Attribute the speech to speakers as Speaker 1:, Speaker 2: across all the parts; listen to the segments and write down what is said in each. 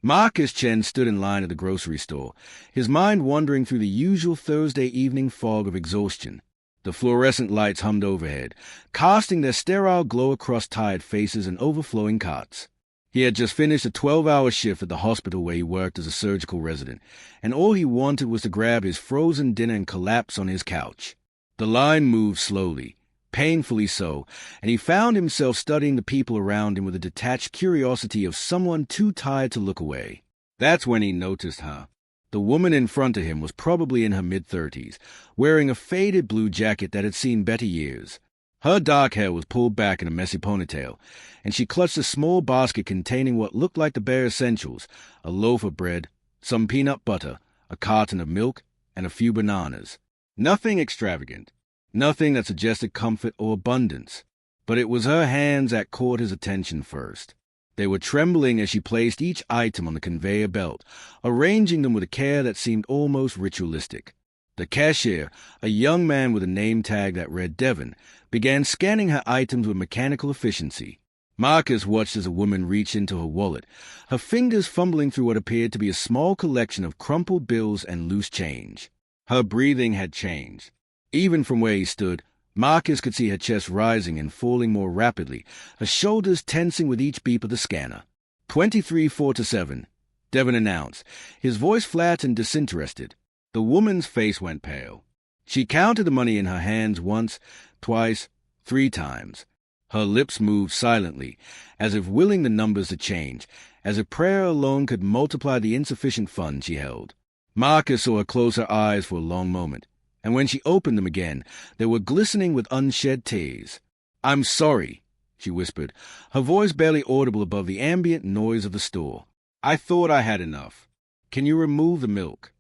Speaker 1: Marcus Chen stood in line at the grocery store, his mind wandering through the usual Thursday evening fog of exhaustion. The fluorescent lights hummed overhead, casting their sterile glow across tired faces and overflowing carts. He had just finished a 12-hour shift at the hospital where he worked as a surgical resident, and all he wanted was to grab his frozen dinner and collapse on his couch. The line moved slowly, painfully so, and he found himself studying the people around him with the detached curiosity of someone too tired to look away. That's when he noticed her. The woman in front of him was probably in her mid-30s, wearing a faded blue jacket that had seen better years. Her dark hair was pulled back in a messy ponytail, and she clutched a small basket containing what looked like the bare essentials: a loaf of bread, some peanut butter, a carton of milk, and a few bananas. Nothing extravagant, nothing that suggested comfort or abundance, but it was her hands that caught his attention first. They were trembling as she placed each item on the conveyor belt, arranging them with a care that seemed almost ritualistic. The cashier, a young man with a name tag that read Devon, began scanning her items with mechanical efficiency. Marcus watched as a woman reached into her wallet, her fingers fumbling through what appeared to be a small collection of crumpled bills and loose change. Her breathing had changed. Even from where he stood, Marcus could see her chest rising and falling more rapidly, her shoulders tensing with each beep of the scanner. 2347, Devon announced, his voice flat and disinterested. The woman's face went pale. She counted the money in her hands once, twice, 3 times. Her lips moved silently, as if willing the numbers to change, as if prayer alone could multiply the insufficient funds she held. Marcus saw her close her eyes for a long moment, and when she opened them again, they were glistening with unshed tears. "I'm sorry," she whispered, her voice barely audible above the ambient noise of the store. "I thought I had enough. Can you remove the milk?"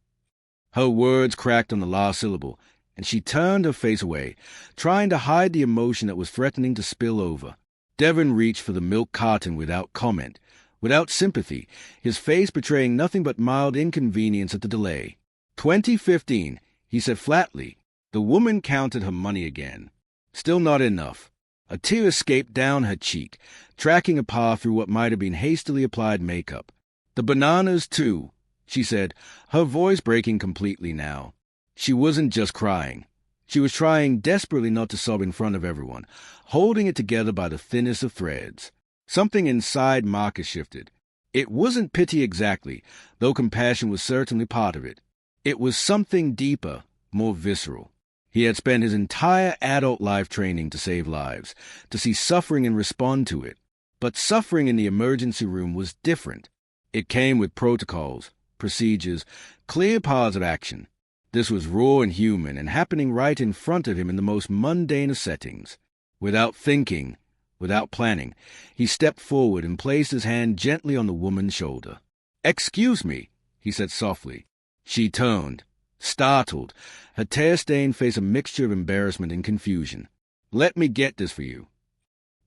Speaker 1: Her words cracked on the last syllable, and she turned her face away, trying to hide the emotion that was threatening to spill over. Devon reached for the milk carton without comment, without sympathy, his face betraying nothing but mild inconvenience at the delay. 2015, he said flatly. The woman counted her money again. Still not enough. A tear escaped down her cheek, tracking a path through what might have been hastily applied makeup. "The bananas, too," she said, her voice breaking completely now. She wasn't just crying. She was trying desperately not to sob in front of everyone, holding it together by the thinnest of threads. Something inside Marcus shifted. It wasn't pity exactly, though compassion was certainly part of it. It was something deeper, more visceral. He had spent his entire adult life training to save lives, to see suffering and respond to it. But suffering in the emergency room was different. It came with protocols, procedures, clear paths of action. This was raw and human and happening right in front of him in the most mundane of settings. Without thinking, without planning, he stepped forward and placed his hand gently on the woman's shoulder. "Excuse me," he said softly. She turned, startled, her tear-stained face a mixture of embarrassment and confusion. "Let me get this for you."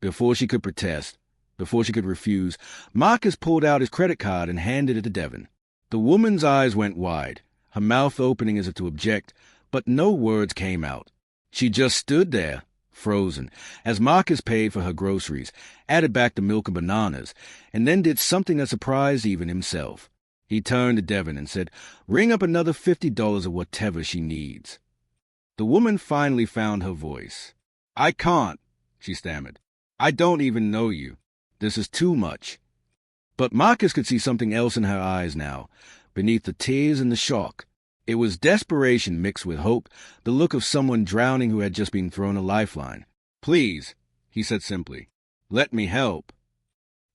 Speaker 1: Before she could protest, before she could refuse, Marcus pulled out his credit card and handed it to Devon. The woman's eyes went wide, her mouth opening as if to object, but no words came out. She just stood there, frozen, as Marcus paid for her groceries, added back the milk and bananas, and then did something that surprised even himself. He turned to Devon and said, "Ring up another $50 or whatever she needs." The woman finally found her voice. "I can't," she stammered. "I don't even know you. This is too much." But Marcus could see something else in her eyes now, beneath the tears and the shock. It was desperation mixed with hope, the look of someone drowning who had just been thrown a lifeline. "Please," he said simply, "let me help."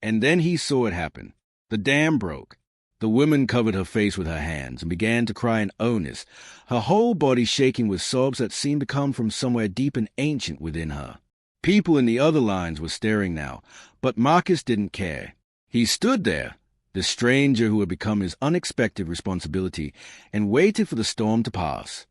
Speaker 1: And then he saw it happen. The dam broke. The woman covered her face with her hands and began to cry in earnest, her whole body shaking with sobs that seemed to come from somewhere deep and ancient within her. People in the other lines were staring now, but Marcus didn't care. He stood there, the stranger who had become his unexpected responsibility, and waited for the storm to pass.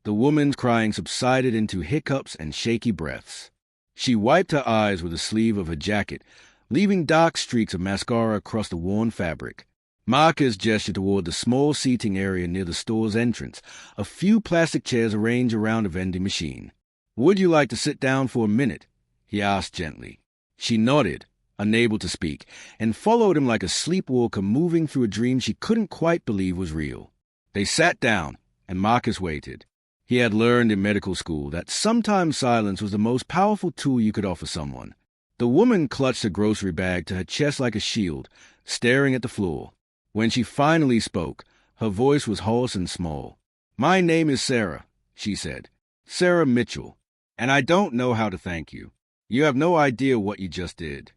Speaker 1: The woman's crying subsided into hiccups and shaky breaths. She wiped her eyes with the sleeve of her jacket, leaving dark streaks of mascara across the worn fabric. Marcus gestured toward the small seating area near the store's entrance, a few plastic chairs arranged around a vending machine. "Would you like to sit down for a minute?" he asked gently. She nodded, unable to speak, and followed him like a sleepwalker moving through a dream she couldn't quite believe was real. They sat down, and Marcus waited. He had learned in medical school that sometimes silence was the most powerful tool you could offer someone. The woman clutched her grocery bag to her chest like a shield, staring at the floor. When she finally spoke, her voice was hoarse and small. "My name is Sarah," she said. "Sarah Mitchell. And I don't know how to thank you. You have no idea what you just did."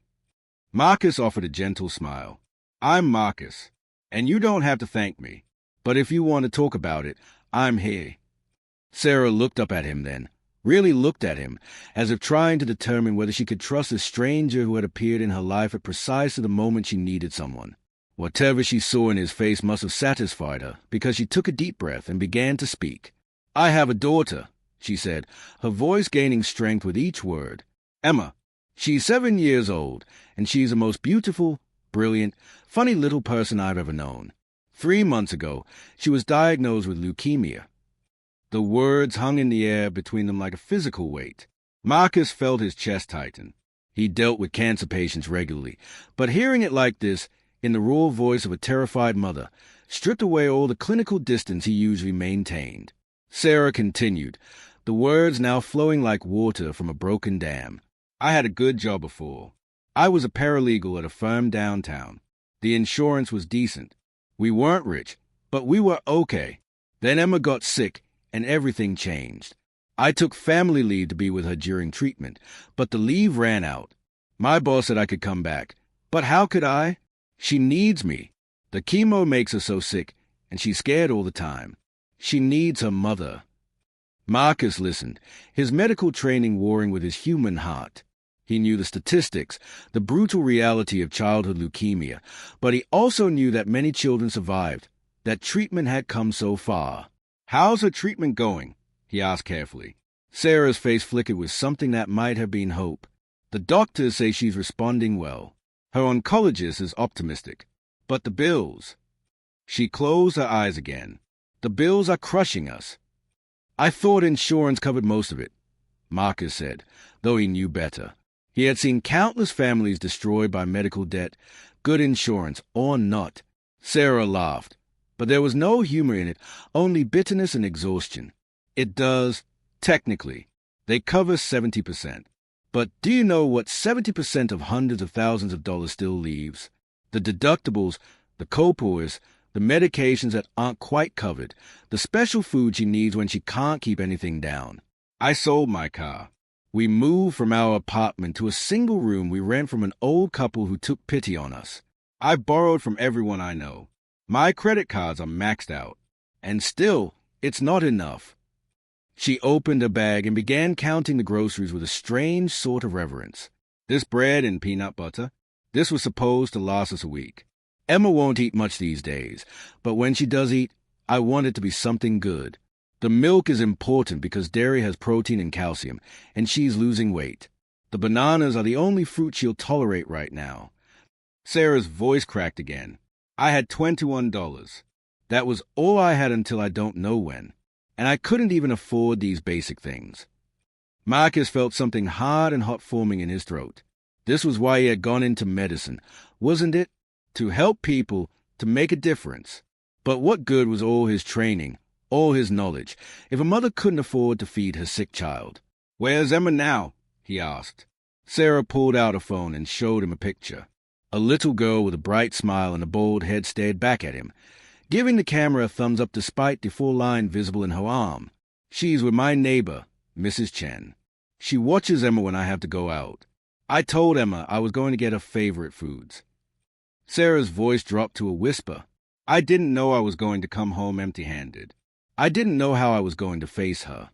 Speaker 1: Marcus offered a gentle smile. "I'm Marcus, and you don't have to thank me. But if you want to talk about it, I'm here." Sarah looked up at him then, really looked at him, as if trying to determine whether she could trust a stranger who had appeared in her life at precisely the moment she needed someone. Whatever she saw in his face must have satisfied her, because she took a deep breath and began to speak. "I have a daughter," she said, her voice gaining strength with each word. "Emma. She's 7 years old, and she's the most beautiful, brilliant, funny little person I've ever known. 3 months ago, she was diagnosed with leukemia." The words hung in the air between them like a physical weight. Marcus felt his chest tighten. He dealt with cancer patients regularly, but hearing it like this, in the raw voice of a terrified mother, stripped away all the clinical distance he usually maintained. Sarah continued, the words now flowing like water from a broken dam. "I had a good job before. I was a paralegal at a firm downtown. The insurance was decent. We weren't rich, but we were okay. Then Emma got sick, and everything changed. I took family leave to be with her during treatment, but the leave ran out. My boss said I could come back, but how could I? She needs me. The chemo makes her so sick, and she's scared all the time. She needs her mother." Marcus listened, his medical training warring with his human heart. He knew the statistics, the brutal reality of childhood leukemia, but he also knew that many children survived, that treatment had come so far. "How's her treatment going?" he asked carefully. Sarah's face flickered with something that might have been hope. "The doctors say she's responding well. Her oncologist is optimistic. But the bills..." She closed her eyes again. "The bills are crushing us." "I thought insurance covered most of it," Marcus said, though he knew better. He had seen countless families destroyed by medical debt, good insurance or not. Sarah laughed, but there was no humor in it, only bitterness and exhaustion. "It does, technically. They cover 70%. But do you know what 70% of hundreds of thousands of dollars still leaves? The deductibles, the copays, the medications that aren't quite covered, the special food she needs when she can't keep anything down. I sold my car. We moved from our apartment to a single room we rent from an old couple who took pity on us. I borrowed from everyone I know. My credit cards are maxed out. And still, it's not enough." She opened her bag and began counting the groceries with a strange sort of reverence. "This bread and peanut butter, this was supposed to last us a week. Emma won't eat much these days, but when she does eat, I want it to be something good. The milk is important because dairy has protein and calcium, and she's losing weight. The bananas are the only fruit she'll tolerate right now." Sarah's voice cracked again. "I had $21. That was all I had until I don't know when. And I couldn't even afford these basic things." Marcus felt something hard and hot forming in his throat. This was why he had gone into medicine, wasn't it? To help people, to make a difference. But what good was all his training, all his knowledge, if a mother couldn't afford to feed her sick child? "Where's Emma now?" he asked. Sarah pulled out a phone and showed him a picture. A little girl with a bright smile and a bald head stared back at him, giving the camera a thumbs up despite the full line visible in her arm. "She's with my neighbor, Mrs. Chen. She watches Emma when I have to go out. I told Emma I was going to get her favorite foods." Sarah's voice dropped to a whisper. "I didn't know I was going to come home empty-handed. I didn't know how I was going to face her."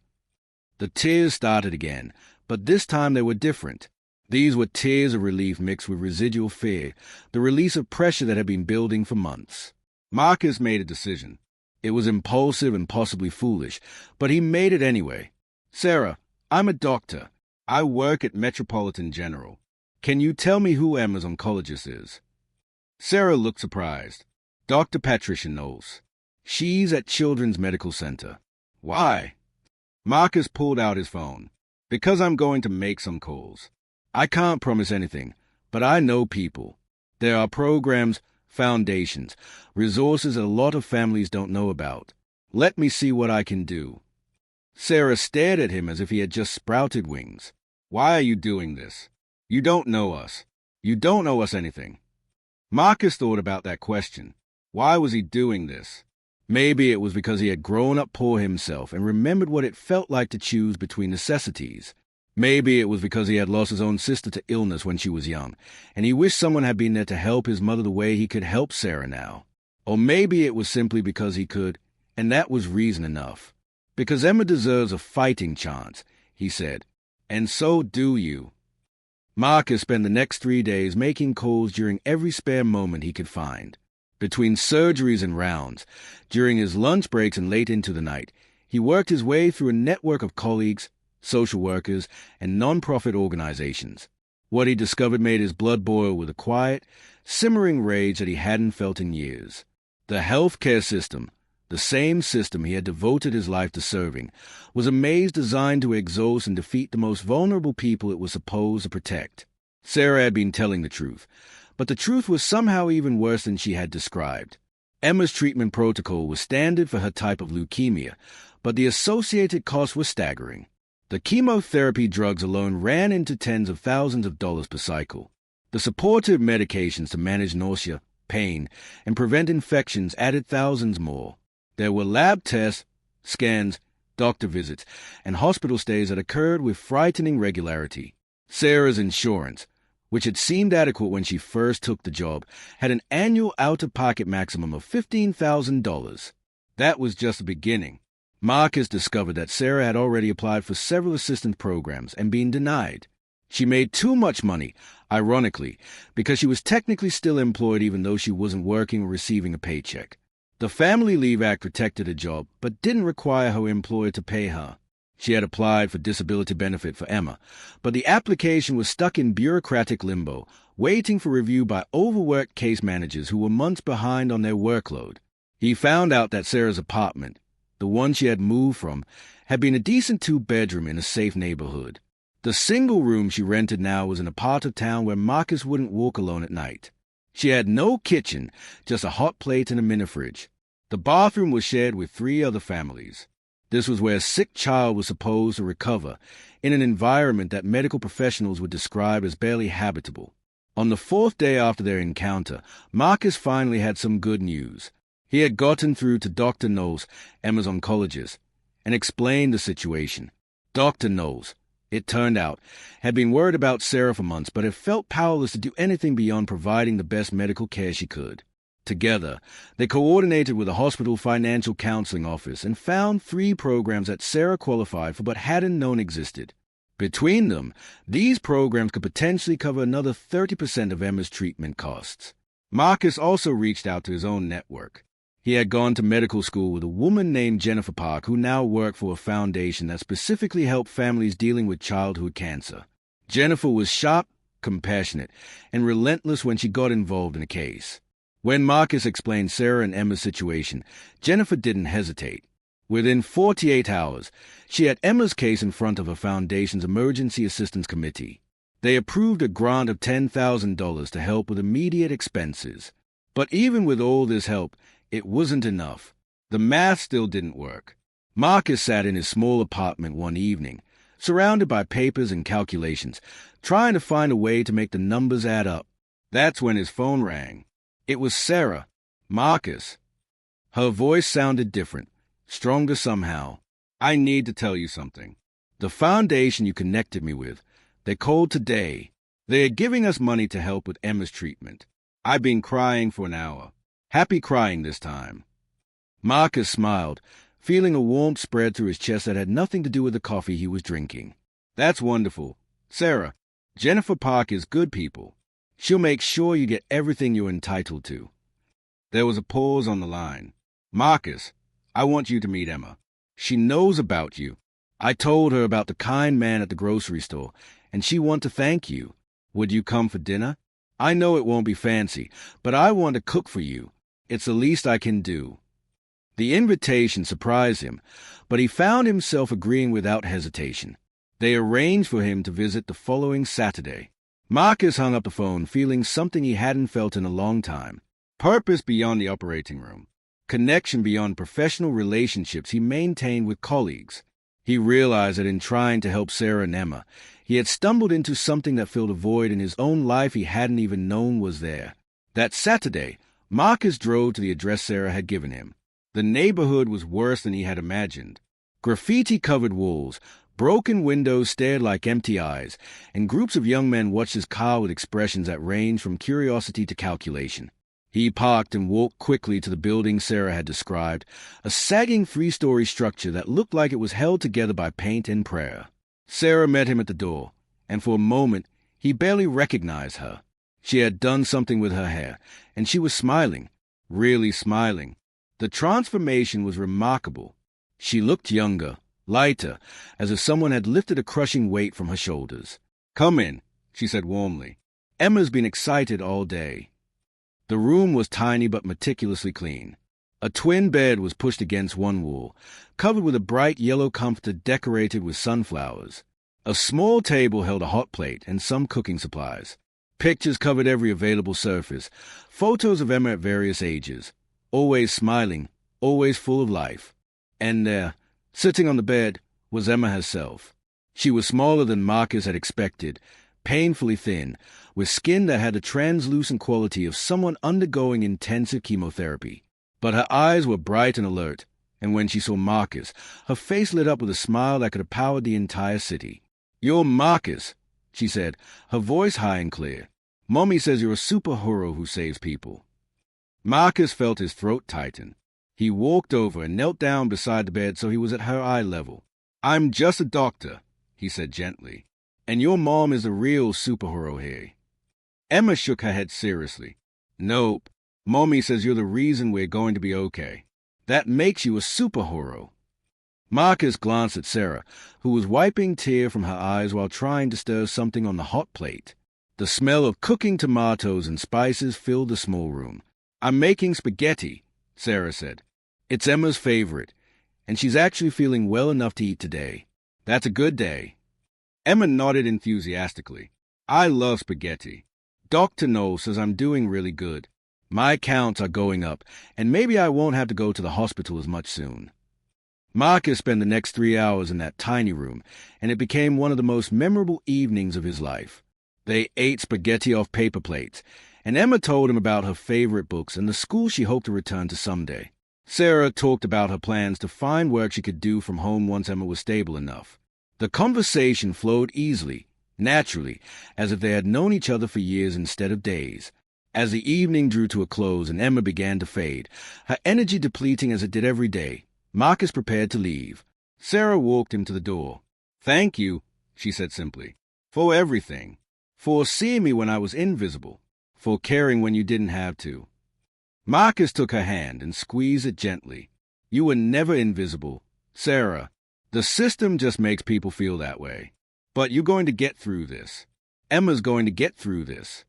Speaker 1: The tears started again, but this time they were different. These were tears of relief mixed with residual fear, the release of pressure that had been building for months. Marcus made a decision. It was impulsive and possibly foolish, but he made it anyway. "Sarah, I'm a doctor. I work at Metropolitan General. Can you tell me who Emma's oncologist is?" Sarah looked surprised. "Dr. Patricia Knowles. She's at Children's Medical Center." "Why?" Marcus pulled out his phone. "Because I'm going to make some calls. I can't promise anything, But I know people. There are programs, foundations, resources that a lot of families don't know about. Let me see what I can do." Sarah stared at him as if he had just sprouted wings. "Why are you doing this? You don't know us. You don't owe us anything." Marcus thought about that question. Why was he doing this? Maybe it was because he had grown up poor himself and remembered what it felt like to choose between necessities. Maybe it was because he had lost his own sister to illness when she was young, and he wished someone had been there to help his mother the way he could help Sarah now. Or maybe it was simply because he could, and that was reason enough. "Because Emma deserves a fighting chance," he said, "and so do you." Marcus spent the next 3 days making calls during every spare moment he could find. Between surgeries and rounds, during his lunch breaks and late into the night, he worked his way through a network of colleagues, social workers, and non-profit organizations. What he discovered made his blood boil with a quiet, simmering rage that he hadn't felt in years. The healthcare system, the same system he had devoted his life to serving, was a maze designed to exhaust and defeat the most vulnerable people it was supposed to protect. Sarah had been telling the truth, but the truth was somehow even worse than she had described. Emma's treatment protocol was standard for her type of leukemia, but the associated costs were staggering. The chemotherapy drugs alone ran into tens of thousands of dollars per cycle. The supportive medications to manage nausea, pain, and prevent infections added thousands more. There were lab tests, scans, doctor visits, and hospital stays that occurred with frightening regularity. Sarah's insurance, which had seemed adequate when she first took the job, had an annual out-of-pocket maximum of $15,000. That was just the beginning. Marcus discovered that Sarah had already applied for several assistance programs and been denied. She made too much money, ironically, because she was technically still employed even though she wasn't working or receiving a paycheck. The Family Leave Act protected her job, but didn't require her employer to pay her. She had applied for disability benefit for Emma, but the application was stuck in bureaucratic limbo, waiting for review by overworked case managers who were months behind on their workload. He found out that Sarah's apartment, the one she had moved from, had been a decent 2-bedroom in a safe neighborhood. The single room she rented now was in a part of town where Marcus wouldn't walk alone at night. She had no kitchen, just a hot plate and a mini-fridge. The bathroom was shared with 3 other families. This was where a sick child was supposed to recover, in an environment that medical professionals would describe as barely habitable. On the 4th day after their encounter, Marcus finally had some good news. He had gotten through to Dr. Knowles, Emma's oncologist, and explained the situation. Dr. Knowles, it turned out, had been worried about Sarah for months, but had felt powerless to do anything beyond providing the best medical care she could. Together, they coordinated with the hospital financial counseling office and found 3 programs that Sarah qualified for but hadn't known existed. Between them, these programs could potentially cover another 30% of Emma's treatment costs. Marcus also reached out to his own network. He had gone to medical school with a woman named Jennifer Park who now worked for a foundation that specifically helped families dealing with childhood cancer. Jennifer was sharp, compassionate, and relentless when she got involved in a case. When Marcus explained Sarah and Emma's situation, Jennifer didn't hesitate. Within 48 hours, she had Emma's case in front of her foundation's Emergency Assistance Committee. They approved a grant of $10,000 to help with immediate expenses. But even with all this help, it wasn't enough. The math still didn't work. Marcus sat in his small apartment one evening, surrounded by papers and calculations, trying to find a way to make the numbers add up. That's when his phone rang. It was Sarah, Marcus. Her voice sounded different, stronger somehow. "I need to tell you something. The foundation you connected me with, they called today. They are giving us money to help with Emma's treatment. I've been crying for an hour. Happy crying this time." Marcus smiled, feeling a warmth spread through his chest that had nothing to do with the coffee he was drinking. "That's wonderful. Sarah, Jennifer Park is good people. She'll make sure you get everything you're entitled to." There was a pause on the line. "Marcus, I want you to meet Emma. She knows about you. I told her about the kind man at the grocery store, and she wants to thank you. Would you come for dinner? I know it won't be fancy, but I want to cook for you. It's the least I can do." The invitation surprised him, but he found himself agreeing without hesitation. They arranged for him to visit the following Saturday. Marcus hung up the phone, feeling something he hadn't felt in a long time. Purpose beyond the operating room. Connection beyond professional relationships he maintained with colleagues. He realized that in trying to help Sarah and Emma, he had stumbled into something that filled a void in his own life he hadn't even known was there. That Saturday, Marcus drove to the address Sarah had given him. The neighborhood was worse than he had imagined. Graffiti-covered walls, broken windows stared like empty eyes, and groups of young men watched his car with expressions that ranged from curiosity to calculation. He parked and walked quickly to the building Sarah had described, a sagging three-story structure that looked like it was held together by paint and prayer. Sarah met him at the door, and for a moment he barely recognized her. She had done something with her hair, and she was smiling, really smiling. The transformation was remarkable. She looked younger, lighter, as if someone had lifted a crushing weight from her shoulders. "Come in," she said warmly. "Emma's been excited all day." The room was tiny but meticulously clean. A twin bed was pushed against one wall, covered with a bright yellow comforter decorated with sunflowers. A small table held a hot plate and some cooking supplies. Pictures covered every available surface, photos of Emma at various ages, always smiling, always full of life. And there, sitting on the bed, was Emma herself. She was smaller than Marcus had expected, painfully thin, with skin that had the translucent quality of someone undergoing intensive chemotherapy. But her eyes were bright and alert, and when she saw Marcus, her face lit up with a smile that could have powered the entire city. "You're Marcus," she said, her voice high and clear. "Mommy says you're a superhero who saves people." Marcus felt his throat tighten. He walked over and knelt down beside the bed so he was at her eye level. "I'm just a doctor," he said gently, "and your mom is a real superhero here." Emma shook her head seriously. "Nope. Mommy says you're the reason we're going to be okay. That makes you a superhero." Marcus glanced at Sarah, who was wiping tear from her eyes while trying to stir something on the hot plate. The smell of cooking tomatoes and spices filled the small room. "I'm making spaghetti," Sarah said. "It's Emma's favorite, and she's actually feeling well enough to eat today. That's a good day." Emma nodded enthusiastically. "I love spaghetti. Dr. Knoll says I'm doing really good. My counts are going up, and maybe I won't have to go to the hospital as much soon." Marcus spent the next 3 hours in that tiny room, and it became one of the most memorable evenings of his life. They ate spaghetti off paper plates, and Emma told him about her favorite books and the school she hoped to return to someday. Sarah talked about her plans to find work she could do from home once Emma was stable enough. The conversation flowed easily, naturally, as if they had known each other for years instead of days. As the evening drew to a close and Emma began to fade, her energy depleting as it did every day, Marcus prepared to leave. Sarah walked him to the door. "Thank you," she said simply, "for everything. For seeing me when I was invisible. For caring when you didn't have to." Marcus took her hand and squeezed it gently. "You were never invisible, Sarah. The system just makes people feel that way. But you're going to get through this. Emma's going to get through this."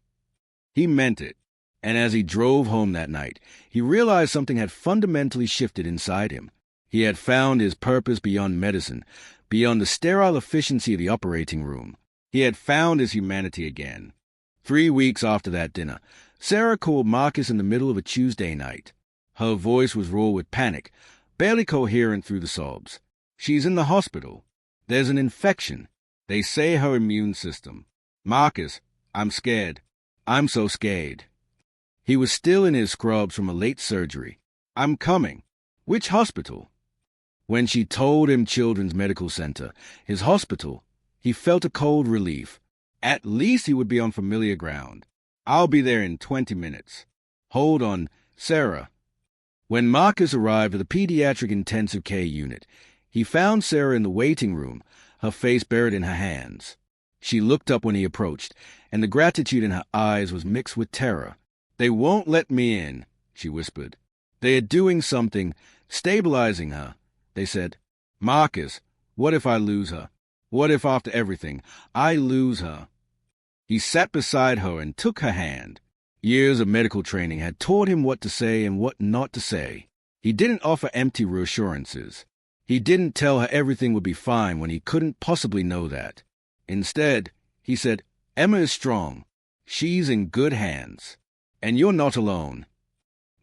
Speaker 1: He meant it, and as he drove home that night, he realized something had fundamentally shifted inside him. He had found his purpose beyond medicine, beyond the sterile efficiency of the operating room. He had found his humanity again. 3 weeks after that dinner, Sarah called Marcus in the middle of a Tuesday night. Her voice was raw with panic, barely coherent through the sobs. "She's in the hospital. There's an infection. They say her immune system. Marcus, I'm scared. I'm so scared." He was still in his scrubs from a late surgery. "I'm coming." "Which hospital?" When she told him Children's Medical Center, his hospital, he felt a cold relief. At least he would be on familiar ground. "I'll be there in 20 minutes. "Hold on, Sarah." When Marcus arrived at the pediatric intensive care unit, he found Sarah in the waiting room, her face buried in her hands. She looked up when he approached, and the gratitude in her eyes was mixed with terror. "They won't let me in," she whispered. "They are doing something, stabilizing her," they said. "Marcus, what if I lose her? What if after everything, I lose her?" He sat beside her and took her hand. Years of medical training had taught him what to say and what not to say. He didn't offer empty reassurances. He didn't tell her everything would be fine when he couldn't possibly know that. Instead, he said, Emma is strong. She's in good hands. And you're not alone.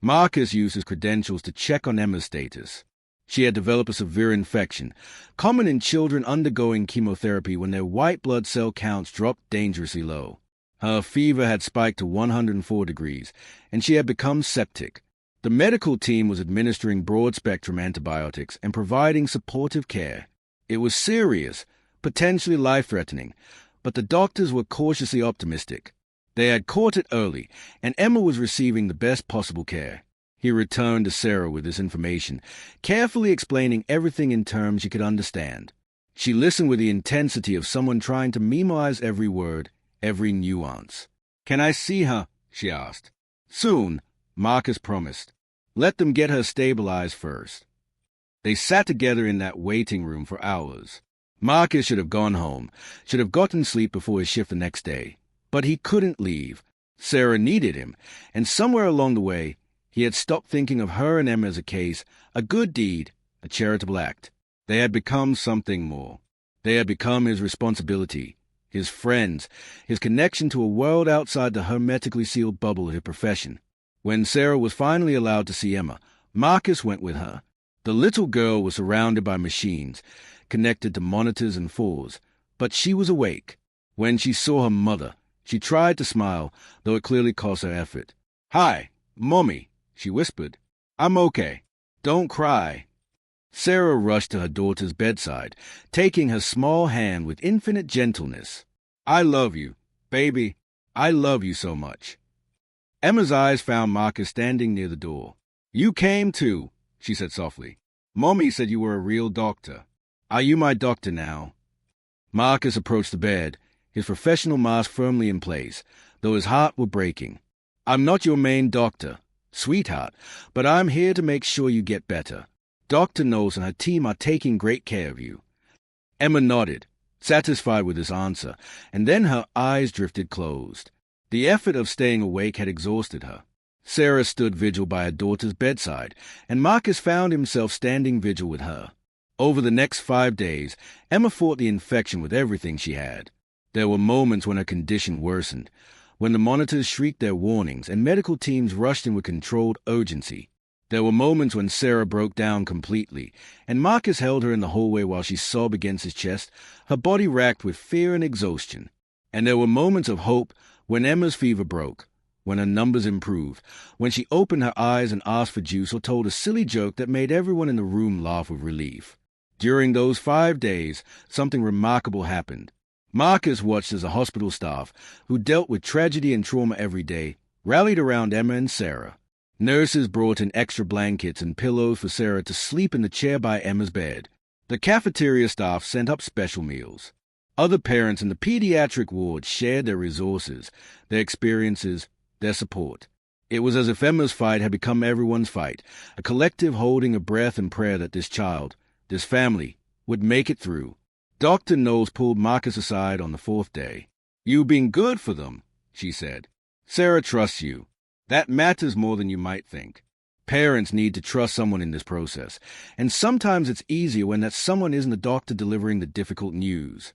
Speaker 1: Marcus used his credentials to check on Emma's status. She had developed a severe infection, common in children undergoing chemotherapy when their white blood cell counts dropped dangerously low. Her fever had spiked to 104 degrees, and she had become septic. The medical team was administering broad-spectrum antibiotics and providing supportive care. It was serious, potentially life-threatening, but the doctors were cautiously optimistic. They had caught it early, and Emma was receiving the best possible care. He returned to Sarah with this information, carefully explaining everything in terms she could understand. She listened with the intensity of someone trying to memorize every word, every nuance. "Can I see her?" she asked. "Soon," Marcus promised. "Let them get her stabilized first." They sat together in that waiting room for hours. Marcus should have gone home, should have gotten sleep before his shift the next day. But he couldn't leave. Sarah needed him, and somewhere along the way, he had stopped thinking of her and Emma as a case, a good deed, a charitable act. They had become something more. They had become his responsibility, his friends, his connection to a world outside the hermetically sealed bubble of his profession. When Sarah was finally allowed to see Emma, Marcus went with her. The little girl was surrounded by machines, connected to monitors and fours, but she was awake. When she saw her mother, she tried to smile, though it clearly cost her effort. "Hi, Mommy," she whispered. "I'm okay. Don't cry." Sarah rushed to her daughter's bedside, taking her small hand with infinite gentleness. "I love you, baby. I love you so much." Emma's eyes found Marcus standing near the door. "You came too," she said softly. "Mommy said you were a real doctor. Are you my doctor now?" Marcus approached the bed, his professional mask firmly in place, though his heart were breaking. "I'm not your main doctor, sweetheart, but I'm here to make sure you get better. Dr. Knowles and her team are taking great care of you." Emma nodded, satisfied with this answer, and then her eyes drifted closed. The effort of staying awake had exhausted her. Sarah stood vigil by her daughter's bedside, and Marcus found himself standing vigil with her. Over the next 5 days, Emma fought the infection with everything she had. There were moments when her condition worsened, when the monitors shrieked their warnings and medical teams rushed in with controlled urgency. There were moments when Sarah broke down completely, and Marcus held her in the hallway while she sobbed against his chest, her body racked with fear and exhaustion. And there were moments of hope when Emma's fever broke, when her numbers improved, when she opened her eyes and asked for juice or told a silly joke that made everyone in the room laugh with relief. During those 5 days, something remarkable happened. Marcus watched as the hospital staff, who dealt with tragedy and trauma every day, rallied around Emma and Sarah. Nurses brought in extra blankets and pillows for Sarah to sleep in the chair by Emma's bed. The cafeteria staff sent up special meals. Other parents in the pediatric ward shared their resources, their experiences, their support. It was as if Emma's fight had become everyone's fight, a collective holding of breath and prayer that this child, this family, would make it through. Dr. Knowles pulled Marcus aside on the 4th day. "You've been good for them," she said. "Sarah trusts you. That matters more than you might think. Parents need to trust someone in this process, and sometimes it's easier when that someone isn't the doctor delivering the difficult news."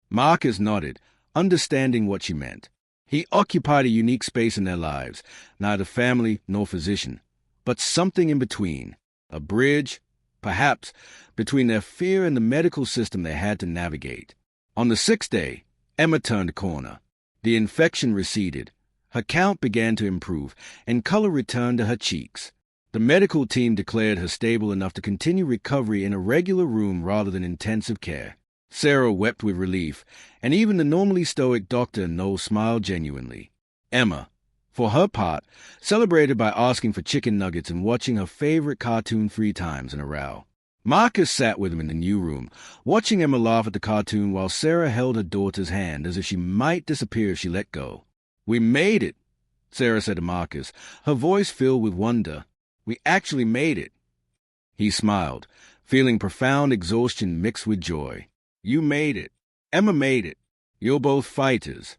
Speaker 1: Marcus nodded, understanding what she meant. He occupied a unique space in their lives, neither family nor physician, but something in between, a bridge, perhaps, between their fear and the medical system they had to navigate. On the 6th day, Emma turned a corner. The infection receded. Her count began to improve, and color returned to her cheeks. The medical team declared her stable enough to continue recovery in a regular room rather than intensive care. Sarah wept with relief, and even the normally stoic Dr. Knowles smiled genuinely. Emma, for her part, celebrated by asking for chicken nuggets and watching her favorite cartoon 3 times in a row. Marcus sat with him in the new room, watching Emma laugh at the cartoon while Sarah held her daughter's hand as if she might disappear if she let go. "We made it," Sarah said to Marcus, her voice filled with wonder. "We actually made it." He smiled, feeling profound exhaustion mixed with joy. "You made it. Emma made it. You're both fighters."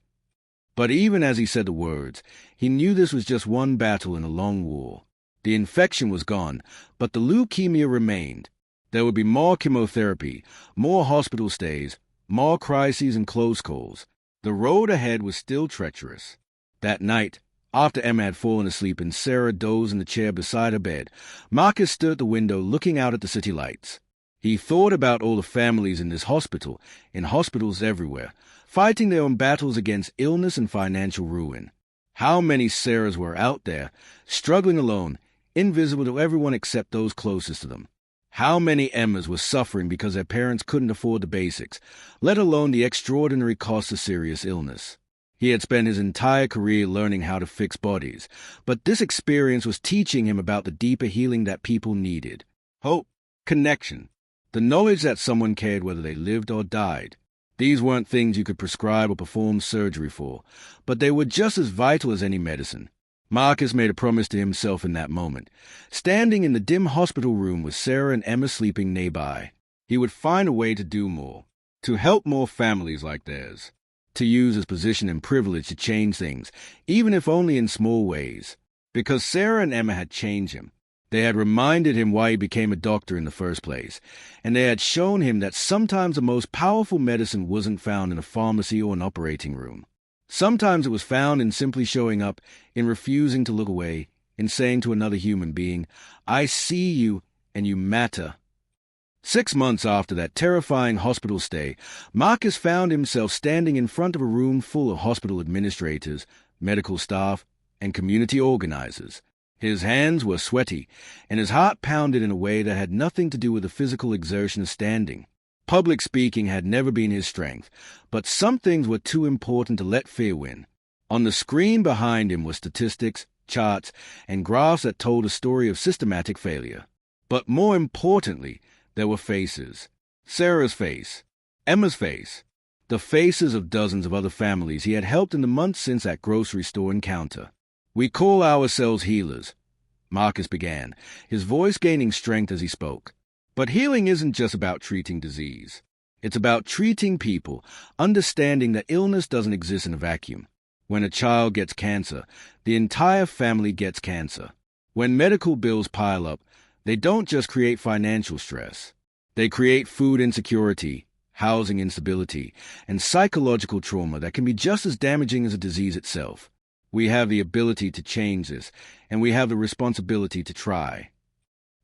Speaker 1: But even as he said the words, he knew this was just one battle in a long war. The infection was gone, but the leukemia remained. There would be more chemotherapy, more hospital stays, more crises and close calls. The road ahead was still treacherous. That night, after Emma had fallen asleep and Sarah dozed in the chair beside her bed, Marcus stood at the window looking out at the city lights. He thought about all the families in this hospital, in hospitals everywhere, fighting their own battles against illness and financial ruin. How many Sarahs were out there, struggling alone, invisible to everyone except those closest to them. How many Emmas were suffering because their parents couldn't afford the basics, let alone the extraordinary cost of serious illness. He had spent his entire career learning how to fix bodies, but this experience was teaching him about the deeper healing that people needed. Hope, connection, the knowledge that someone cared whether they lived or died. These weren't things you could prescribe or perform surgery for, but they were just as vital as any medicine. Marcus made a promise to himself in that moment, standing in the dim hospital room with Sarah and Emma sleeping nearby. He would find a way to do more, to help more families like theirs, to use his position and privilege to change things, even if only in small ways. Because Sarah and Emma had changed him. They had reminded him why he became a doctor in the first place, and they had shown him that sometimes the most powerful medicine wasn't found in a pharmacy or an operating room. Sometimes it was found in simply showing up, in refusing to look away, in saying to another human being, "I see you and you matter." 6 months after that terrifying hospital stay, Marcus found himself standing in front of a room full of hospital administrators, medical staff, and community organizers. His hands were sweaty, and his heart pounded in a way that had nothing to do with the physical exertion of standing. Public speaking had never been his strength, but some things were too important to let fear win. On the screen behind him were statistics, charts, and graphs that told a story of systematic failure. But more importantly, there were faces. Sarah's face, Emma's face, the faces of dozens of other families he had helped in the months since that grocery store encounter. "We call ourselves healers," Marcus began, his voice gaining strength as he spoke. But healing isn't just about treating disease. It's about treating people, understanding that illness doesn't exist in a vacuum. When a child gets cancer, the entire family gets cancer. When medical bills pile up, they don't just create financial stress. They create food insecurity, housing instability, and psychological trauma that can be just as damaging as a disease itself. We have the ability to change this, and we have the responsibility to try.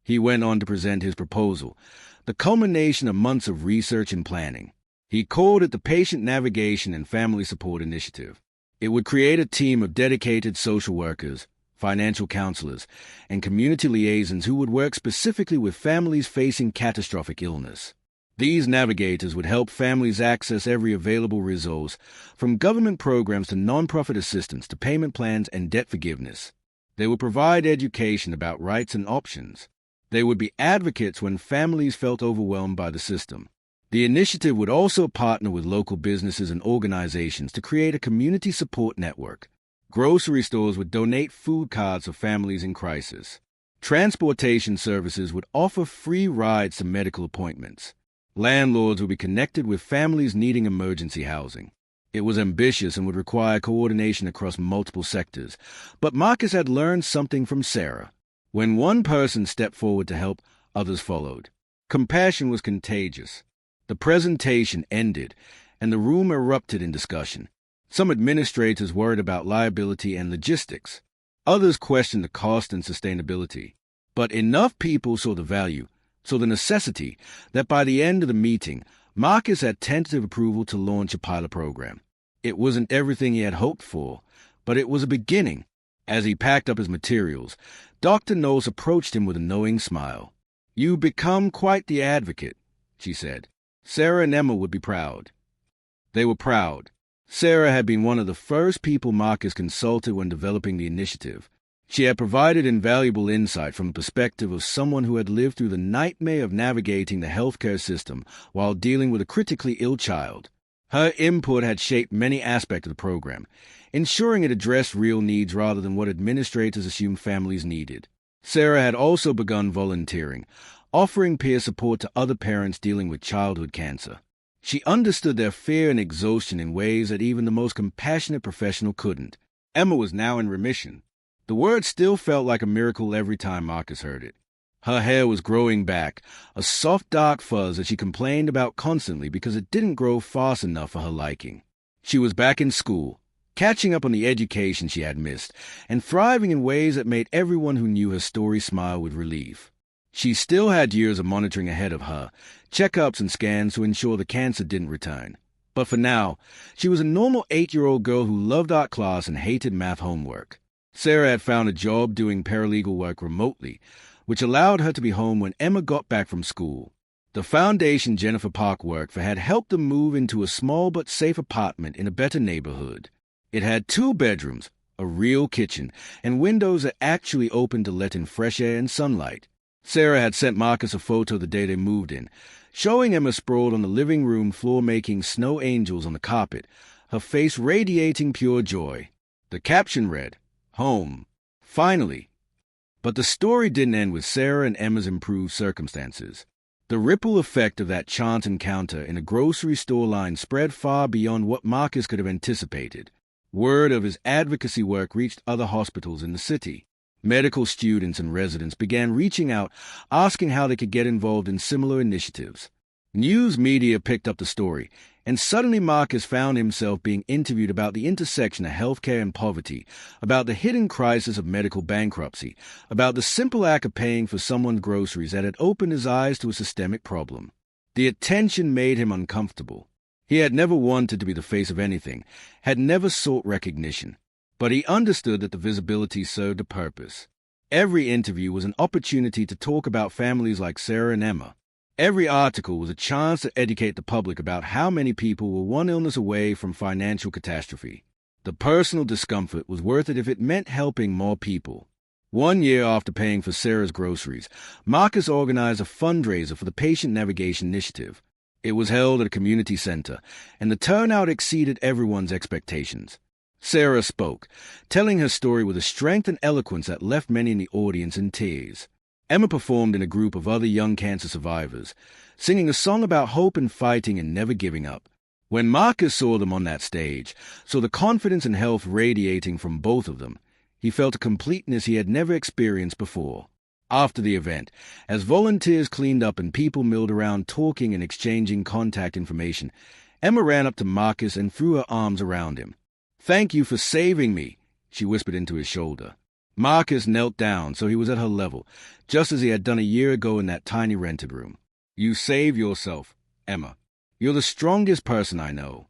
Speaker 1: He went on to present his proposal, the culmination of months of research and planning. He called it the Patient Navigation and Family Support Initiative. It would create a team of dedicated social workers, financial counselors, and community liaisons who would work specifically with families facing catastrophic illness. These navigators would help families access every available resource, from government programs to nonprofit assistance to payment plans and debt forgiveness. They would provide education about rights and options. They would be advocates when families felt overwhelmed by the system. The initiative would also partner with local businesses and organizations to create a community support network. Grocery stores would donate food cards for families in crisis. Transportation services would offer free rides to medical appointments. Landlords would be connected with families needing emergency housing. It was ambitious and would require coordination across multiple sectors, but Marcus had learned something from Sarah. When one person stepped forward to help, others followed. Compassion was contagious. The presentation ended, and the room erupted in discussion. Some administrators worried about liability and logistics. Others questioned the cost and sustainability. But enough people saw the value, saw the necessity, that by the end of the meeting, Marcus had tentative approval to launch a pilot program. It wasn't everything he had hoped for, but it was a beginning. As he packed up his materials, Dr. Knowles approached him with a knowing smile. "You become quite the advocate," she said. Sarah and Emma would be proud. They were proud. Sarah had been one of the first people Marcus consulted when developing the initiative. She had provided invaluable insight from the perspective of someone who had lived through the nightmare of navigating the healthcare system while dealing with a critically ill child. Her input had shaped many aspects of the program, ensuring it addressed real needs rather than what administrators assumed families needed. Sarah had also begun volunteering, offering peer support to other parents dealing with childhood cancer. She understood their fear and exhaustion in ways that even the most compassionate professional couldn't. Emma was now in remission. The word still felt like a miracle every time Marcus heard it. Her hair was growing back, a soft dark fuzz that she complained about constantly because it didn't grow fast enough for her liking. She was back in school, catching up on the education she had missed, and thriving in ways that made everyone who knew her story smile with relief. She still had years of monitoring ahead of her, checkups and scans to ensure the cancer didn't return. But for now, she was a normal 8-year-old girl who loved art class and hated math homework. Sarah had found a job doing paralegal work remotely, which allowed her to be home when Emma got back from school. The foundation Jennifer Park worked for had helped them move into a small but safe apartment in a better neighborhood. It had 2 bedrooms, a real kitchen, and windows that actually opened to let in fresh air and sunlight. Sarah had sent Marcus a photo the day they moved in, showing Emma sprawled on the living room floor making snow angels on the carpet, her face radiating pure joy. The caption read, "Home. Finally." But the story didn't end with Sarah and Emma's improved circumstances. The ripple effect of that chance encounter in a grocery store line spread far beyond what Marcus could have anticipated. Word of his advocacy work reached other hospitals in the city. Medical students and residents began reaching out, asking how they could get involved in similar initiatives. News media picked up the story, and suddenly Marcus found himself being interviewed about the intersection of healthcare and poverty, about the hidden crisis of medical bankruptcy, about the simple act of paying for someone's groceries that had opened his eyes to a systemic problem. The attention made him uncomfortable. He had never wanted to be the face of anything, had never sought recognition, but he understood that the visibility served a purpose. Every interview was an opportunity to talk about families like Sarah and Emma. Every article was a chance to educate the public about how many people were one illness away from financial catastrophe. The personal discomfort was worth it if it meant helping more people. 1 year after paying for Sarah's groceries, Marcus organized a fundraiser for the Patient Navigation Initiative. It was held at a community center, and the turnout exceeded everyone's expectations. Sarah spoke, telling her story with a strength and eloquence that left many in the audience in tears. Emma performed in a group of other young cancer survivors, singing a song about hope and fighting and never giving up. When Marcus saw them on that stage, saw the confidence and health radiating from both of them, he felt a completeness he had never experienced before. After the event, as volunteers cleaned up and people milled around talking and exchanging contact information, Emma ran up to Marcus and threw her arms around him. "Thank you for saving me," she whispered into his shoulder. Marcus knelt down so he was at her level, just as he had done a year ago in that tiny rented room. "You saved yourself, Emma. You're the strongest person I know."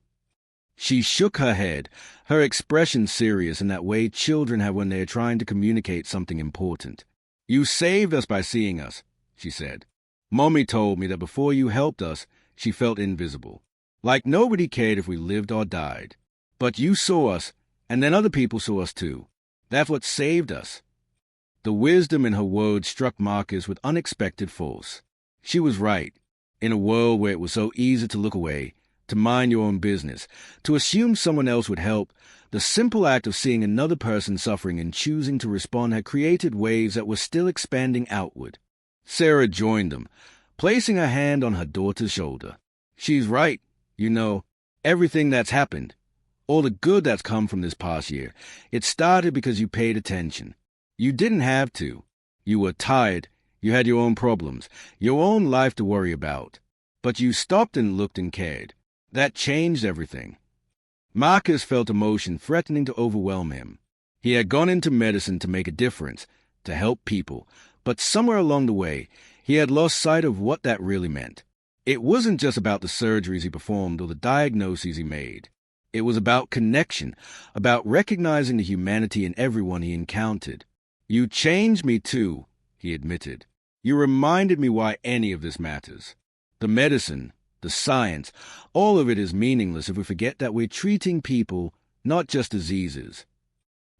Speaker 1: She shook her head, her expression serious in that way children have when they are trying to communicate something important. "You saved us by seeing us," she said. "Mommy told me that before you helped us, she felt invisible. Like nobody cared if we lived or died. But you saw us, and then other people saw us too. That's what saved us." The wisdom in her words struck Marcus with unexpected force. She was right. In a world where it was so easy to look away, to mind your own business, to assume someone else would help, the simple act of seeing another person suffering and choosing to respond had created waves that were still expanding outward. Sarah joined them, placing her hand on her daughter's shoulder. "She's right. You know, everything that's happened, all the good that's come from this past year, it started because you paid attention. You didn't have to. You were tired. You had your own problems, your own life to worry about. But you stopped and looked and cared. That changed everything." Marcus felt emotion threatening to overwhelm him. He had gone into medicine to make a difference, to help people, but somewhere along the way, he had lost sight of what that really meant. It wasn't just about the surgeries he performed or the diagnoses he made. It was about connection, about recognizing the humanity in everyone he encountered. "You changed me too," he admitted. "You reminded me why any of this matters. The medicine, the science, all of it is meaningless if we forget that we're treating people, not just diseases."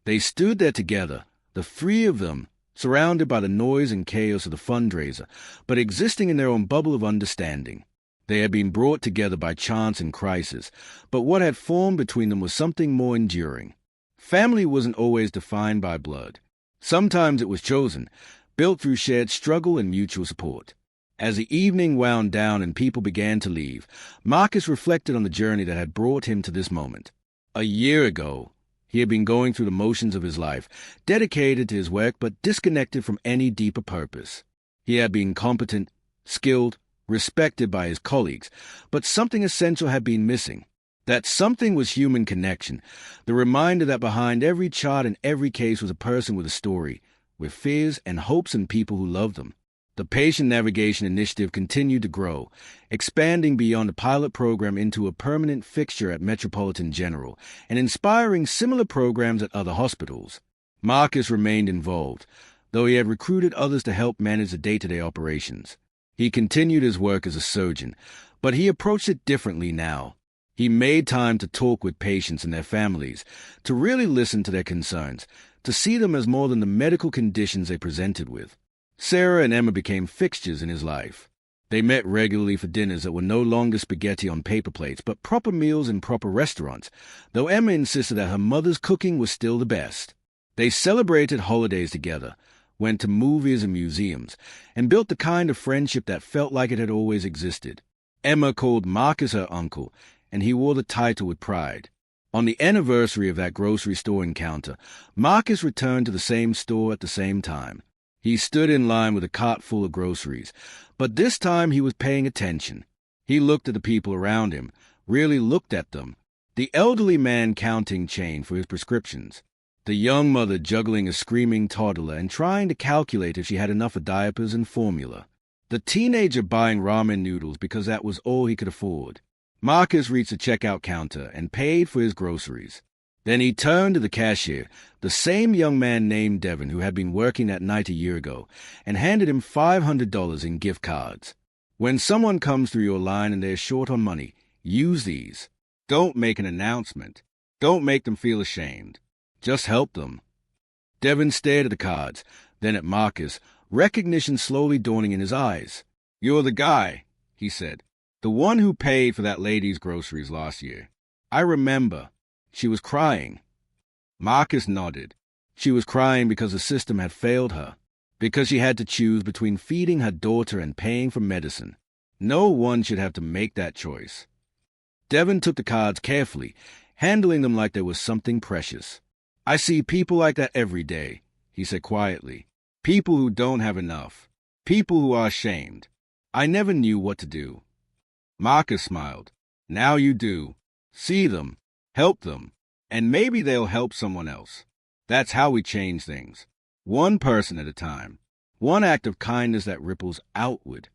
Speaker 1: They stood there together, the 3 of them, surrounded by the noise and chaos of the fundraiser, but existing in their own bubble of understanding. They had been brought together by chance and crisis, but what had formed between them was something more enduring. Family wasn't always defined by blood. Sometimes it was chosen, built through shared struggle and mutual support. As the evening wound down and people began to leave, Marcus reflected on the journey that had brought him to this moment. A year ago, he had been going through the motions of his life, dedicated to his work but disconnected from any deeper purpose. He had been competent, skilled, respected by his colleagues, but something essential had been missing. That something was human connection, the reminder that behind every chart and every case was a person with a story, with fears and hopes and people who loved them. The Patient Navigation Initiative continued to grow, expanding beyond a pilot program into a permanent fixture at Metropolitan General and inspiring similar programs at other hospitals. Marcus remained involved, though he had recruited others to help manage the day-to-day operations. He continued his work as a surgeon, but he approached it differently now. He made time to talk with patients and their families, to really listen to their concerns, to see them as more than the medical conditions they presented with. Sarah and Emma became fixtures in his life. They met regularly for dinners that were no longer spaghetti on paper plates, but proper meals in proper restaurants, though Emma insisted that her mother's cooking was still the best. They celebrated holidays together, went to movies and museums, and built the kind of friendship that felt like it had always existed. Emma called Marcus her uncle, and he wore the title with pride. On the anniversary of that grocery store encounter, Marcus returned to the same store at the same time. He stood in line with a cart full of groceries, but this time he was paying attention. He looked at the people around him, really looked at them. The elderly man counting change for his prescriptions. The young mother juggling a screaming toddler and trying to calculate if she had enough of diapers and formula. The teenager buying ramen noodles because that was all he could afford. Marcus reached the checkout counter and paid for his groceries. Then he turned to the cashier, the same young man named Devin who had been working that night a year ago, and handed him $500 in gift cards. When someone comes through your line and they're short on money, use these. Don't make an announcement. Don't make them feel ashamed. Just help them. Devin stared at the cards, then at Marcus, recognition slowly dawning in his eyes. "You're the guy," he said. "The one who paid for that lady's groceries last year. I remember. She was crying." Marcus nodded. She was crying because the system had failed her, because she had to choose between feeding her daughter and paying for medicine. No one should have to make that choice. Devin took the cards carefully, handling them like there was something precious. "I see people like that every day," he said quietly. "People who don't have enough. People who are ashamed. I never knew what to do." Marcus smiled. "Now you do. See them. Help them, and maybe they'll help someone else. That's how we change things. One person at a time. One act of kindness that ripples outward."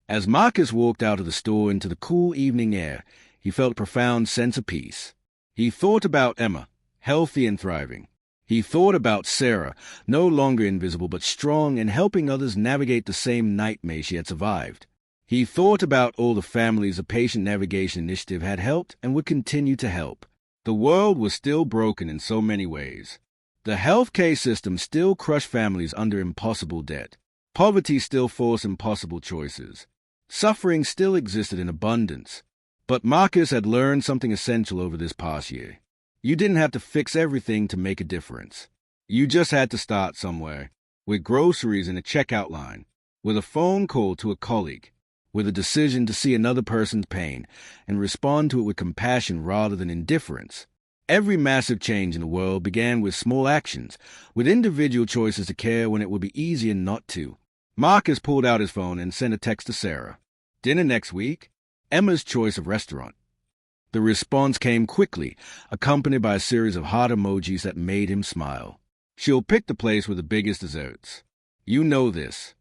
Speaker 1: As Marcus walked out of the store into the cool evening air, he felt a profound sense of peace. He thought about Emma, healthy and thriving. He thought about Sarah, no longer invisible but strong and helping others navigate the same nightmare she had survived. He thought about all the families the Patient Navigation Initiative had helped and would continue to help. The world was still broken in so many ways. The healthcare system still crushed families under impossible debt. Poverty still forced impossible choices. Suffering still existed in abundance. But Marcus had learned something essential over this past year. You didn't have to fix everything to make a difference. You just had to start somewhere, with groceries in a checkout line, with a phone call to a colleague, with a decision to see another person's pain and respond to it with compassion rather than indifference. Every massive change in the world began with small actions, with individual choices to care when it would be easier not to. Marcus pulled out his phone and sent a text to Sarah. "Dinner next week? Emma's choice of restaurant." The response came quickly, accompanied by a series of heart emojis that made him smile. "She'll pick the place with the biggest desserts. You know this."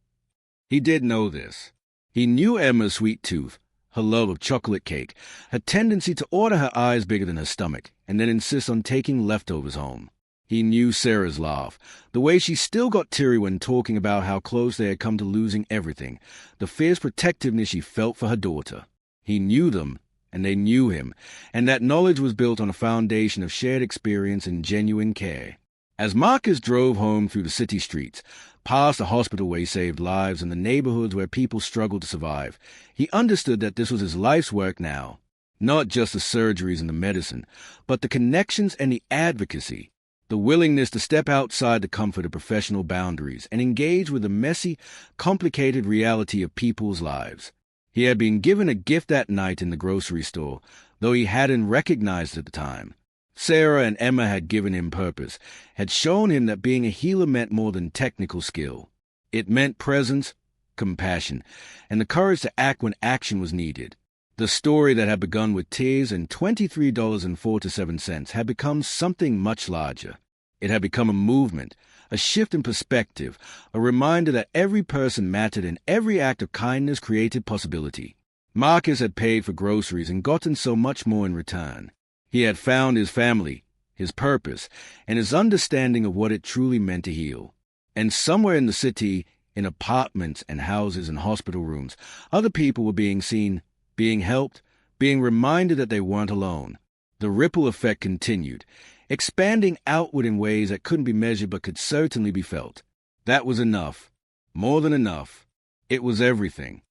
Speaker 1: He did know this. He knew Emma's sweet tooth, her love of chocolate cake, her tendency to order her eyes bigger than her stomach, and then insist on taking leftovers home. He knew Sarah's laugh, the way she still got teary when talking about how close they had come to losing everything, the fierce protectiveness she felt for her daughter. He knew them, and they knew him, and that knowledge was built on a foundation of shared experience and genuine care. As Marcus drove home through the city streets, past the hospital where he saved lives and the neighborhoods where people struggled to survive, he understood that this was his life's work now. Not just the surgeries and the medicine, but the connections and the advocacy, the willingness to step outside the comfort of professional boundaries and engage with the messy, complicated reality of people's lives. He had been given a gift that night in the grocery store, though he hadn't recognized it at the time. Sarah and Emma had given him purpose, had shown him that being a healer meant more than technical skill. It meant presence, compassion, and the courage to act when action was needed. The story that had begun with tears and $23.47 had become something much larger. It had become a movement, a shift in perspective, a reminder that every person mattered and every act of kindness created possibility. Marcus had paid for groceries and gotten so much more in return. He had found his family, his purpose, and his understanding of what it truly meant to heal. And somewhere in the city, in apartments and houses and hospital rooms, other people were being seen, being helped, being reminded that they weren't alone. The ripple effect continued, expanding outward in ways that couldn't be measured but could certainly be felt. That was enough. More than enough. It was everything.